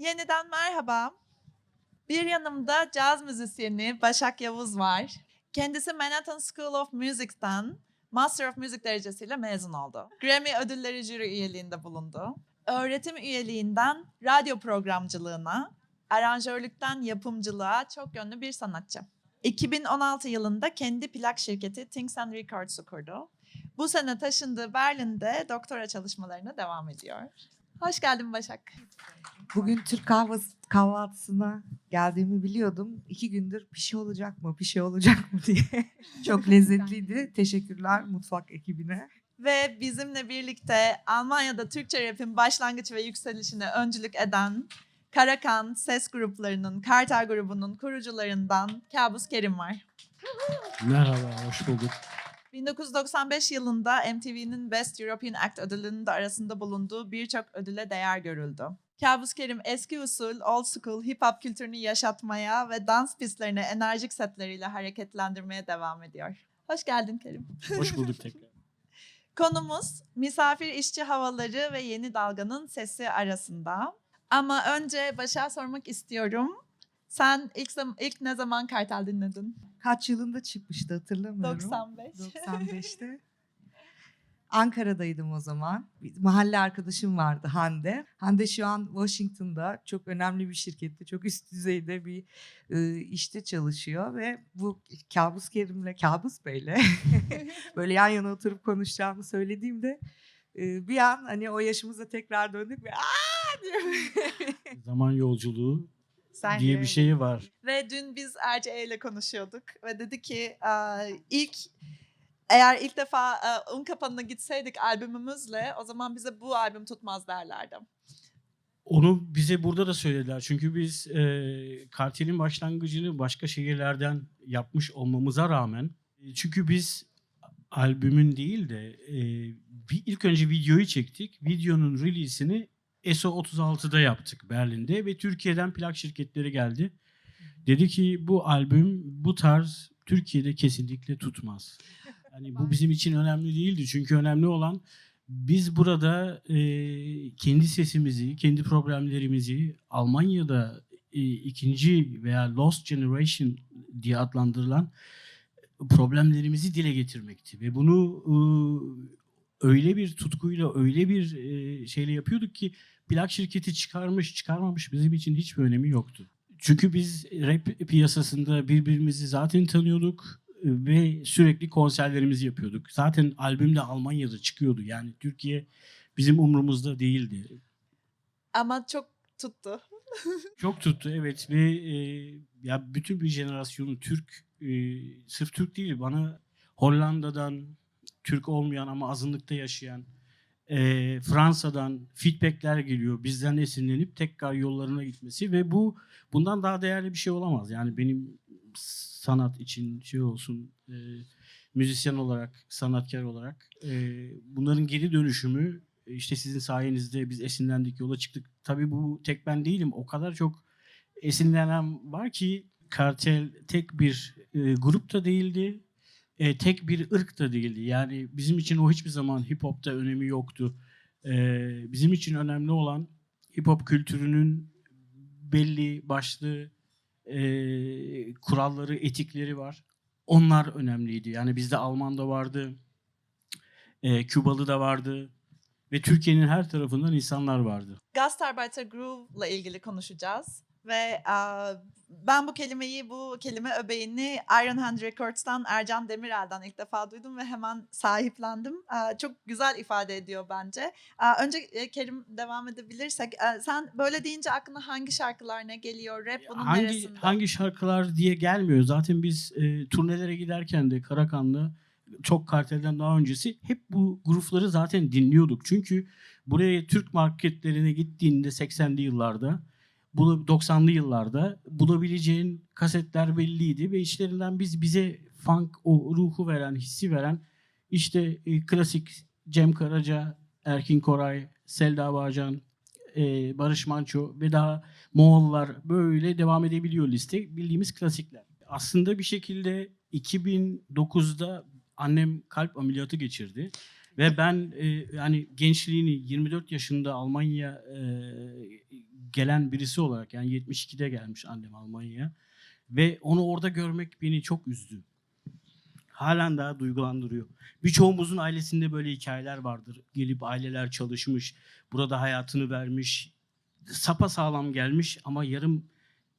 Yeniden merhaba. Bir yanımda caz müzisyeni Başak Yavuz var. Kendisi Manhattan School of Music'ten Master of Music derecesiyle mezun oldu. Grammy ödülleri jüri üyeliğinde bulundu. Öğretim üyeliğinden radyo programcılığına, aranjörlükten yapımcılığa çok yönlü bir sanatçı. 2016 yılında kendi plak şirketi Things and Records'u kurdu. Bu sene taşındığı Berlin'de doktora çalışmalarına devam ediyor. Hoş geldin Başak. Bugün Türk kahvaltısına geldiğimi biliyordum. 2 gündür bir şey olacak mı, bir şey olacak mı diye. Çok lezzetliydi. Teşekkürler mutfak ekibine. Ve bizimle birlikte Almanya'da Türkçe rap'in başlangıç ve yükselişine öncülük eden Karakan ses gruplarının, Kartel grubunun kurucularından Kabus Kerim var. Merhaba, hoş bulduk. 1995 yılında MTV'nin Best European Act ödülünün de arasında bulunduğu birçok ödüle değer görüldü. Kabus Kerim eski usul, old school, hip hop kültürünü yaşatmaya ve dans pistlerini enerjik setleriyle hareketlendirmeye devam ediyor. Hoş geldin Kerim. Hoş bulduk tekrar. Konumuz misafir işçi havaları ve yeni dalganın sesi arasında. Ama önce Başak'a sormak istiyorum. Sen ilk ne zaman Kartal dinledin? Kaç yılında çıkmıştı hatırlamıyorum. 95. 95'te. Ankara'daydım o zaman. Bir mahalle arkadaşım vardı Hande. Hande şu an Washington'da çok önemli bir şirkette, çok üst düzeyde bir işte çalışıyor ve bu Kabus Kerim'le, Kabus Bey'le böyle yan yana oturup konuşacağımı söylediğimde bir an hani o yaşımıza tekrar döndük ve aa diye. Zaman yolculuğu Sen diye bir şey var. Ve dün biz Erce ile konuşuyorduk ve dedi ki eğer ilk defa Unkapanı'na gitseydik albümümüzle o zaman bize bu albüm tutmaz derlerdi. Onu bize burada da söylediler. Çünkü biz Kartel'in başlangıcını başka şehirlerden yapmış olmamıza rağmen çünkü biz albümün değil de ilk önce videoyu çektik. Videonun release'ini SO36'da yaptık Berlin'de ve Türkiye'den plak şirketleri geldi. Dedi ki bu albüm bu tarz Türkiye'de kesinlikle tutmaz. Yani bu bizim için önemli değildi. Çünkü önemli olan biz burada kendi sesimizi, kendi problemlerimizi Almanya'da ikinci veya Lost Generation diye adlandırılan problemlerimizi dile getirmekti. Ve bunu öyle bir tutkuyla, öyle bir şeyle yapıyorduk ki plak şirketi çıkarmış, çıkarmamış bizim için hiçbir önemi yoktu. Çünkü biz rap piyasasında birbirimizi zaten tanıyorduk ve sürekli konserlerimizi yapıyorduk. Zaten albüm de Almanya'da çıkıyordu. Yani Türkiye bizim umrumuzda değildi. Ama çok tuttu. Çok tuttu evet ve ya bütün bir jenerasyonu Türk, sırf Türk değil bana Hollanda'dan Türk olmayan ama azınlıkta yaşayan Fransa'dan feedbackler geliyor. Bizden esinlenip tekrar yollarına gitmesi ve bundan daha değerli bir şey olamaz. Yani benim sanat için şey olsun müzisyen olarak, sanatkar olarak bunların geri dönüşümü işte sizin sayenizde biz esinlendik, yola çıktık. Tabii bu tek ben değilim. O kadar çok esinlenen var ki Kartel tek bir grup da değildi. Tek bir ırk da değildi. Yani bizim için o hiçbir zaman hip hop'ta önemi yoktu. Bizim için önemli olan hip hop kültürünün belli başlı kuralları, etikleri var. Onlar önemliydi. Yani bizde Alman da vardı, Kübalı da vardı ve Türkiye'nin her tarafından insanlar vardı. Gastarbeiter Groove'la ilgili konuşacağız. Ve ben bu kelime öbeğini Iron Hand Records'tan Ercan Demirel'den ilk defa duydum ve hemen sahiplendim. Çok güzel ifade ediyor bence. Önce Kerim devam edebilirsek. Sen böyle deyince aklına hangi şarkılar ne geliyor? Rap bunun neresinde? Hangi şarkılar diye gelmiyor. Zaten biz turnelere giderken de Karakan'la çok Kartel'den daha öncesi hep bu grupları zaten dinliyorduk. Çünkü buraya Türk marketlerine gittiğinde 80'li yıllarda 90'lı yıllarda bulabileceğin kasetler belliydi ve içlerinden bize funk o ruhu veren, hissi veren işte klasik Cem Karaca, Erkin Koray, Selda Bağcan, Barış Manço ve daha Moğollar böyle devam edebiliyor liste. Bildiğimiz klasikler. Aslında bir şekilde 2009'da annem kalp ameliyatı geçirdi. Ve ben yani gençliğini 24 yaşında Almanya gelen birisi olarak, yani 72'de gelmiş annem Almanya'ya ve onu orada görmek beni çok üzdü. Halen daha duygulandırıyor. Birçoğumuzun ailesinde böyle hikayeler vardır. Gelip aileler çalışmış, burada hayatını vermiş, sapasağlam gelmiş ama yarım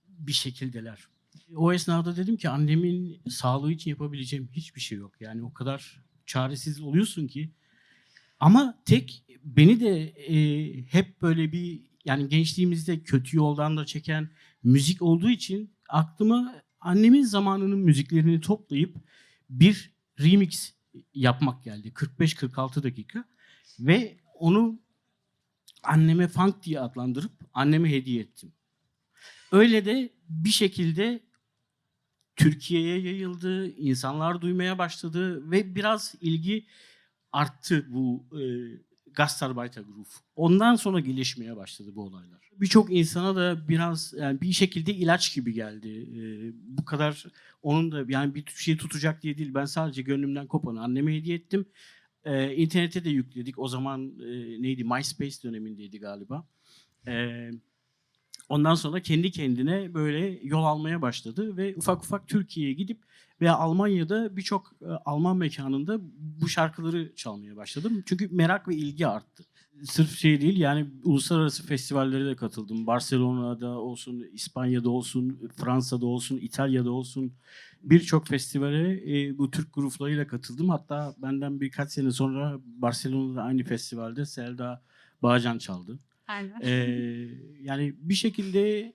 bir şekildeler. O esnada dedim ki annemin sağlığı için yapabileceğim hiçbir şey yok. Yani o kadar çaresiz oluyorsun ki. Ama tek beni de hep böyle bir, yani gençliğimizde kötü yoldan da çeken müzik olduğu için aklıma annemin zamanının müziklerini toplayıp bir remix yapmak geldi. 45-46 dakika ve onu anneme funk diye adlandırıp anneme hediye ettim. Öyle de bir şekilde Türkiye'ye yayıldı, insanlar duymaya başladı ve biraz ilgi arttı bu Gastarbeitergroove. Ondan sonra gelişmeye başladı bu olaylar. Birçok insana da biraz, yani bir şekilde ilaç gibi geldi. Bu kadar onun da yani bir şey tutacak diye değil. Ben sadece gönlümden kopanı anneme hediye ettim. İnternete de yükledik. O zaman neydi? MySpace dönemindeydi galiba. Ondan sonra kendi kendine böyle yol almaya başladı ve ufak ufak Türkiye'ye gidip veya Almanya'da birçok Alman mekanında bu şarkıları çalmaya başladım. Çünkü merak ve ilgi arttı. Sırf şey değil, yani uluslararası festivallere de katıldım. Barcelona'da olsun, İspanya'da olsun, Fransa'da olsun, İtalya'da olsun. Birçok festivale bu Türk gruplarıyla katıldım. Hatta benden birkaç sene sonra Barcelona'da aynı festivalde Selda Bağcan çaldı. Aynen. Yani bir şekilde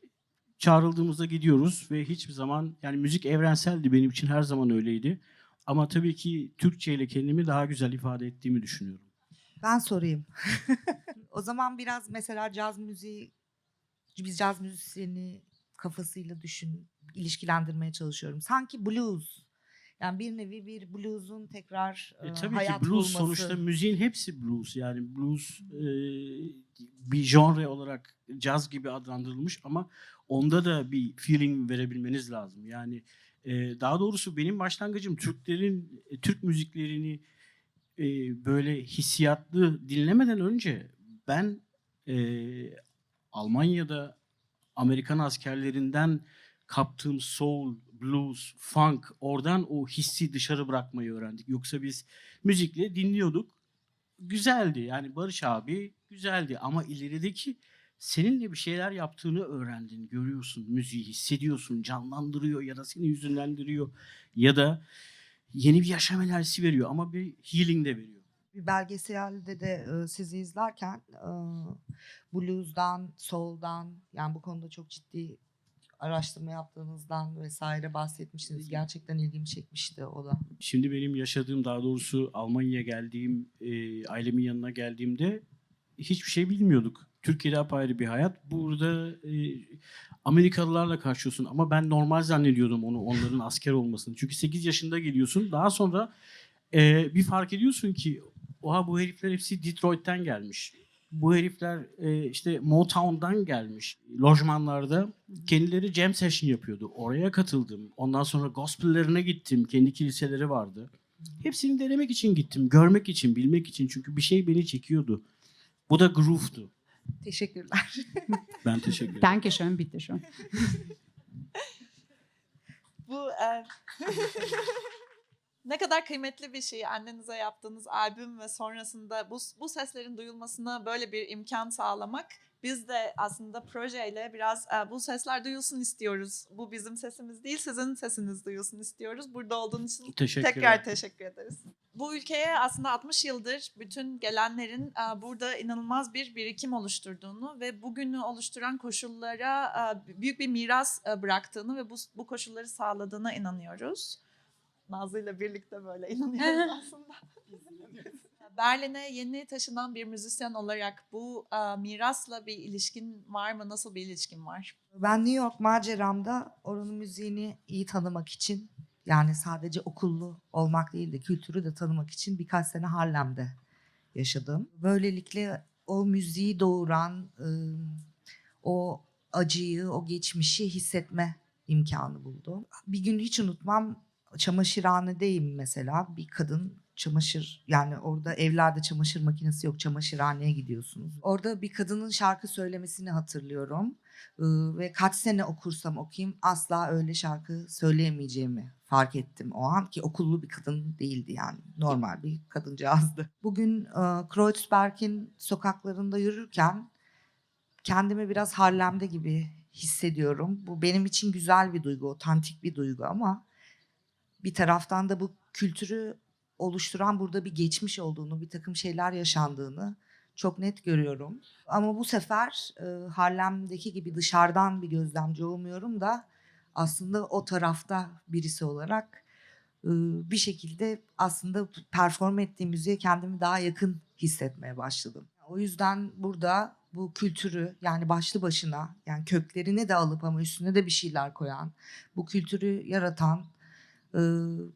çağrıldığımızda gidiyoruz ve hiçbir zaman, yani müzik evrenseldi, benim için her zaman öyleydi. Ama tabii ki Türkçe ile kendimi daha güzel ifade ettiğimi düşünüyorum. Ben sorayım. O zaman biraz mesela caz müziği, biz caz müzisyeni kafasıyla ilişkilendirmeye çalışıyorum. Sanki blues. Yani bir nevi bir blues'un tekrar Tabii hayat ki blues bulması. sonuçta müziğin hepsi blues. Yani blues bir genre olarak caz gibi adlandırılmış ama onda da bir feeling verebilmeniz lazım. Yani daha doğrusu benim başlangıcım Türk müziklerini böyle hissiyatlı dinlemeden önce ben Almanya'da Amerikan askerlerinden kaptığım soul, blues, funk, oradan o hissi dışarı bırakmayı öğrendik. Yoksa biz müzikle dinliyorduk. Güzeldi. Yani Barış abi güzeldi ama ilerideki seninle bir şeyler yaptığını öğrendin, görüyorsun, müziği hissediyorsun, canlandırıyor ya da seni hüzünlendiriyor ya da yeni bir yaşam enerjisi veriyor ama bir healing de veriyor. Bir belgeselde de sizi izlerken blues'dan, soul'dan, yani bu konuda çok ciddi araştırma yaptığınızdan vesaire bahsetmiştiniz. Gerçekten ilgimi çekmişti o da. Şimdi benim yaşadığım, daha doğrusu Almanya'ya geldiğim, ailemin yanına geldiğimde hiçbir şey bilmiyorduk. Türkiye'de apayrı bir hayat. Burada Amerikalılarla karşılıyorsun ama ben normal zannediyordum onların asker olmasını. Çünkü 8 yaşında geliyorsun. Daha sonra bir fark ediyorsun ki oha, bu herifler hepsi Detroit'ten gelmiş. Bu herifler işte Motown'dan gelmiş. Lojmanlarda kendileri jam session yapıyordu. Oraya katıldım. Ondan sonra gospel'lerine gittim. Kendi kiliseleri vardı. Hepsini denemek için gittim. Görmek için, bilmek için. Çünkü bir şey beni çekiyordu. Bu da groove'du. Teşekkürler. Ben teşekkür ederim. Dankeschön, bitteschön. Bu ne kadar kıymetli bir şey annenize yaptığınız albüm ve sonrasında bu seslerin duyulmasına böyle bir imkan sağlamak. Biz de aslında projeyle biraz bu sesler duyulsun istiyoruz. Bu bizim sesimiz değil, sizin sesiniz duyulsun istiyoruz. Burada olduğunuz için tekrar teşekkür ederiz. Bu ülkeye aslında 60 yıldır bütün gelenlerin burada inanılmaz bir birikim oluşturduğunu ve bugünü oluşturan koşullara büyük bir miras bıraktığını ve bu koşulları sağladığına inanıyoruz. Nazlı ile birlikte böyle inanıyoruz aslında. Berlin'e yeni taşınan bir müzisyen olarak bu mirasla bir ilişkin var mı? Nasıl bir ilişkin var? Ben New York maceramda oranın müziğini iyi tanımak için, yani sadece okullu olmak değil de kültürü de tanımak için birkaç sene Harlem'de yaşadım. Böylelikle o müziği doğuran o acıyı, o geçmişi hissetme imkanı buldum. Bir gün hiç unutmam, çamaşırhanedeyim mesela, bir kadın çamaşır, yani orada evlerde çamaşır makinesi yok, çamaşırhaneye gidiyorsunuz. Orada bir kadının şarkı söylemesini hatırlıyorum. Ve kaç sene okursam okuyayım asla öyle şarkı söyleyemeyeceğimi fark ettim o an, ki okullu bir kadın değildi, yani normal bir kadıncağızdı. Bugün Kreuzberg'in sokaklarında yürürken kendimi biraz Harlem'de gibi hissediyorum. Bu benim için güzel bir duygu, otantik bir duygu, ama bir taraftan da bu kültürü oluşturan burada bir geçmiş olduğunu, bir takım şeyler yaşandığını çok net görüyorum. Ama bu sefer Harlem'deki gibi dışarıdan bir gözlemci olmuyorum da aslında o tarafta birisi olarak bir şekilde aslında perform ettiğim müziğe kendimi daha yakın hissetmeye başladım. O yüzden burada bu kültürü, yani başlı başına, yani köklerini de alıp ama üstüne de bir şeyler koyan, bu kültürü yaratan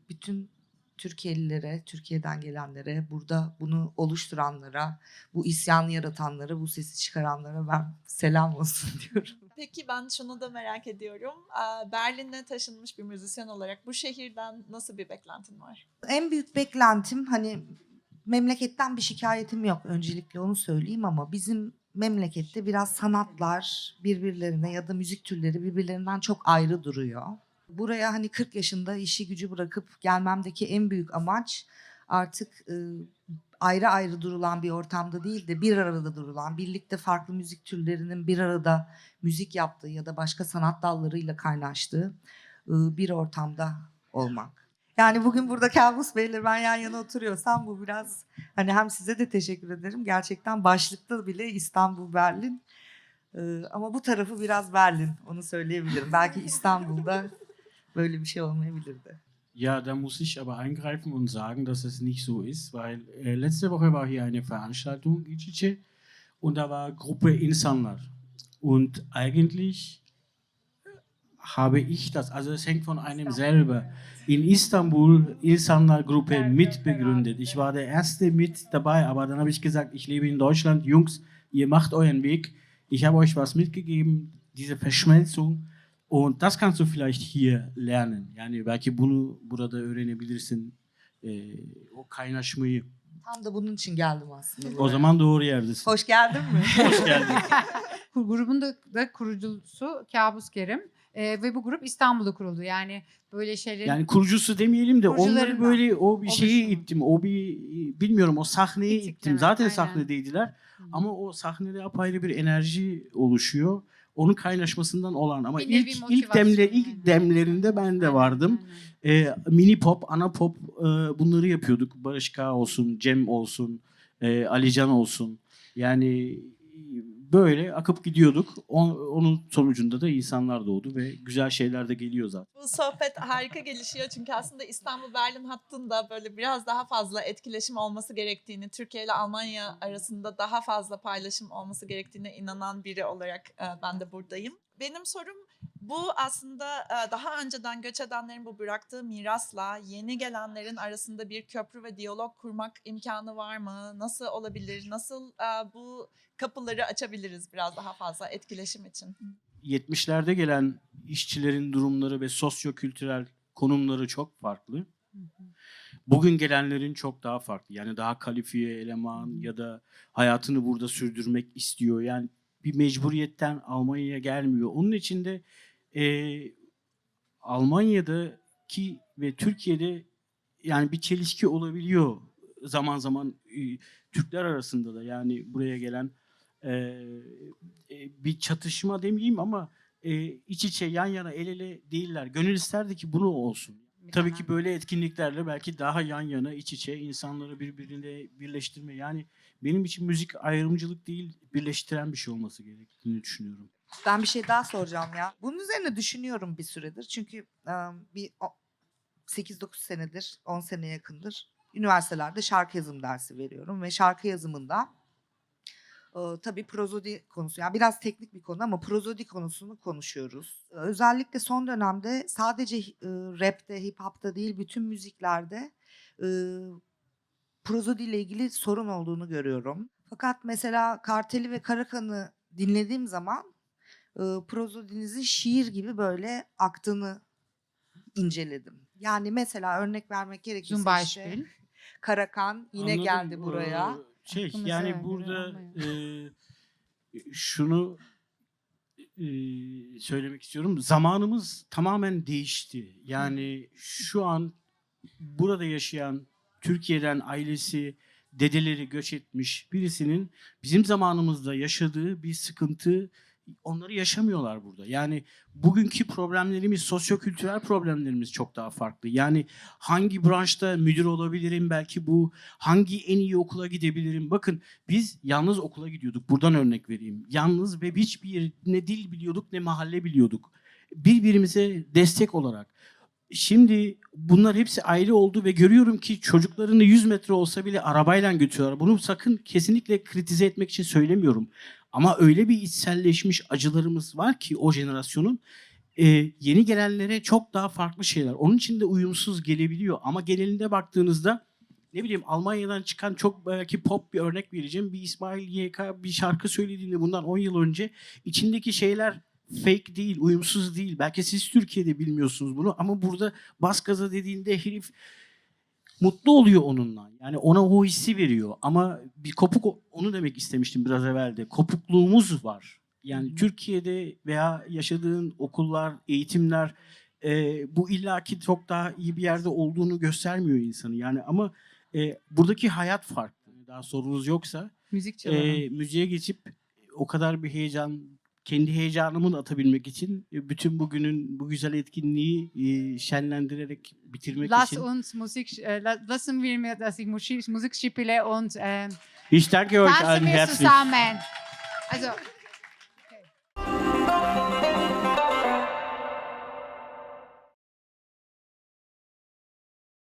bütün Türkiye'lilere, Türkiye'den gelenlere, burada bunu oluşturanlara, bu isyanı yaratanlara, bu sesi çıkaranlara ben selam olsun diyorum. Peki ben şunu da merak ediyorum. Berlin'e taşınmış bir müzisyen olarak bu şehirden nasıl bir beklentin var? En büyük beklentim, hani memleketten bir şikayetim yok, öncelikle onu söyleyeyim, ama bizim memlekette biraz sanatlar birbirlerine ya da müzik türleri birbirlerinden çok ayrı duruyor. Buraya hani 40 yaşında işi gücü bırakıp gelmemdeki en büyük amaç artık ayrı ayrı durulan bir ortamda değil de bir arada durulan, birlikte farklı müzik türlerinin bir arada müzik yaptığı ya da başka sanat dallarıyla kaynaştığı bir ortamda olmak. Yani bugün burada Kabus Bey'le ben yan yana oturuyorsam bu biraz, hani hem size de teşekkür ederim. Gerçekten başlıkta bile İstanbul, Berlin. Ama bu tarafı biraz Berlin, onu söyleyebilirim. Belki İstanbul'da böyle bir şey olmayabilirdi. Ja, da muss ich aber eingreifen und sagen, dass es nicht so ist, weil letzte Woche war hier eine Veranstaltung in İçiçe und da war Gruppe İnsanlar. Und eigentlich habe ich das, also es hängt von einem selber, in Istanbul İnsanlar-Gruppe mitbegründet. Ich war der Erste mit dabei, aber dann habe ich gesagt, ich lebe in Deutschland, Jungs, ihr macht euren Weg, ich habe euch was mitgegeben, diese Verschmelzung. Und das kannst du vielleicht hier lernen. Yani belki bunu burada öğrenebilirsin. O kaynaşmayı. Tam da bunun için geldim aslında. O zaman doğru yerdesin. Hoş geldin mi? Hoş geldin. Grubun da kurucusu Kabus Kerim. Ve bu grup İstanbul'da kuruldu. Yani böyle şeylerin... Yani kurucusu demeyelim de onları Kurucularından böyle o bir şeyi oluşumu. ittim. O bir bilmiyorum, o sahneye İttik ittim. demek, Zaten aynen. sahnedeydiler. Ama o sahnede apayrı bir enerji oluşuyor. Onun kaynaşmasından olan, ama Bir nevi ilk motivasyon yani. demlerinde ben de vardım. Mini pop, ana pop bunları yapıyorduk. Barış K olsun, Cem olsun, Alican olsun. Yani böyle akıp gidiyorduk. Onun sonucunda da insanlar doğdu ve güzel şeyler de geliyor zaten. Bu sohbet harika gelişiyor çünkü aslında İstanbul-Berlin hattında böyle biraz daha fazla etkileşim olması gerektiğini, Türkiye ile Almanya arasında daha fazla paylaşım olması gerektiğine inanan biri olarak ben de buradayım. Benim sorum bu, aslında daha önceden göç edenlerin bu bıraktığı mirasla yeni gelenlerin arasında bir köprü ve diyalog kurmak imkanı var mı? Nasıl olabilir? Nasıl bu kapıları açabiliriz biraz daha fazla etkileşim için? 70'lerde gelen işçilerin durumları ve sosyo-kültürel konumları çok farklı. Bugün gelenlerin çok daha farklı. Yani daha kalifiye eleman ya da hayatını burada sürdürmek istiyor. Yani bir mecburiyetten Almanya'ya gelmiyor. Onun için de Almanya'daki ve Türkiye'de yani bir çelişki olabiliyor zaman zaman Türkler arasında da. Yani buraya gelen bir çatışma demeyeyim ama iç içe, yan yana, el ele değiller. Gönül isterdi ki bunu olsun. Tabii ki böyle etkinliklerle belki daha yan yana, iç içe insanları birbirine birleştirme. Yani benim için müzik ayrımcılık değil, birleştiren bir şey olması gerektiğini düşünüyorum. Ben bir şey daha soracağım ya. Bunun üzerine düşünüyorum bir süredir. Çünkü bir 8-9 senedir, 10 seneye yakındır üniversitelerde şarkı yazım dersi veriyorum. Ve şarkı yazımında tabii prozodi konusu, yani biraz teknik bir konu ama prozodi konusunu konuşuyoruz. Özellikle son dönemde sadece rapte, hip hop'ta değil, bütün müziklerde prozodi ile ilgili sorun olduğunu görüyorum. Fakat mesela Kartel'i ve Karakan'ı dinlediğim zaman prozodinizin şiir gibi böyle aktığını inceledim. Yani mesela örnek vermek gerekirse Zum işte, Beispiel. Karakan yine Anladım. geldi buraya. Hakkımızı Yani helal burada almayın. şunu söylemek istiyorum. Zamanımız tamamen değişti. Yani şu an burada yaşayan Türkiye'den ailesi, dedeleri göç etmiş birisinin bizim zamanımızda yaşadığı bir sıkıntı onları yaşamıyorlar burada. Yani bugünkü problemlerimiz, sosyokültürel problemlerimiz çok daha farklı. Yani hangi branşta müdür olabilirim, belki bu hangi en iyi okula gidebilirim. Bakın biz yalnız okula gidiyorduk. Buradan örnek vereyim. Yalnız ve hiçbir ne dil biliyorduk ne mahalle biliyorduk. Birbirimize destek olarak. Şimdi bunlar hepsi ayrı oldu ve görüyorum ki çocuklarını 100 metre olsa bile arabayla götürüyorlar. Bunu sakın kesinlikle kritize etmek için söylemiyorum. Ama öyle bir içselleşmiş acılarımız var ki o jenerasyonun yeni gelenlere çok daha farklı şeyler. Onun için de uyumsuz gelebiliyor. Ama genelinde baktığınızda ne bileyim Almanya'dan çıkan çok belki pop bir örnek vereceğim. Bir İsmail YK bir şarkı söylediğinde bundan 10 yıl önce içindeki şeyler fake değil, uyumsuz değil. Belki siz Türkiye'de bilmiyorsunuz bunu ama burada bas gaza dediğinde herif mutlu oluyor onunla. Yani ona o hissi veriyor. Ama bir kopuk, onu demek istemiştim biraz evvel de. Kopukluğumuz var. Yani Türkiye'de veya yaşadığın okullar, eğitimler bu illaki çok daha iyi bir yerde olduğunu göstermiyor insanı. Yani ama buradaki hayat farklı. Daha sorunuz yoksa Müzik çalalım. müziğe geçip o kadar bir heyecan, kendi heyecanımı da atabilmek için bütün bugünün bu güzel etkinliği şenlendirerek bitirmek için. Lassen wir mir, dass ich Musik spiele und Ich danke euch tanzen allen wir herzlich. zusammen. Also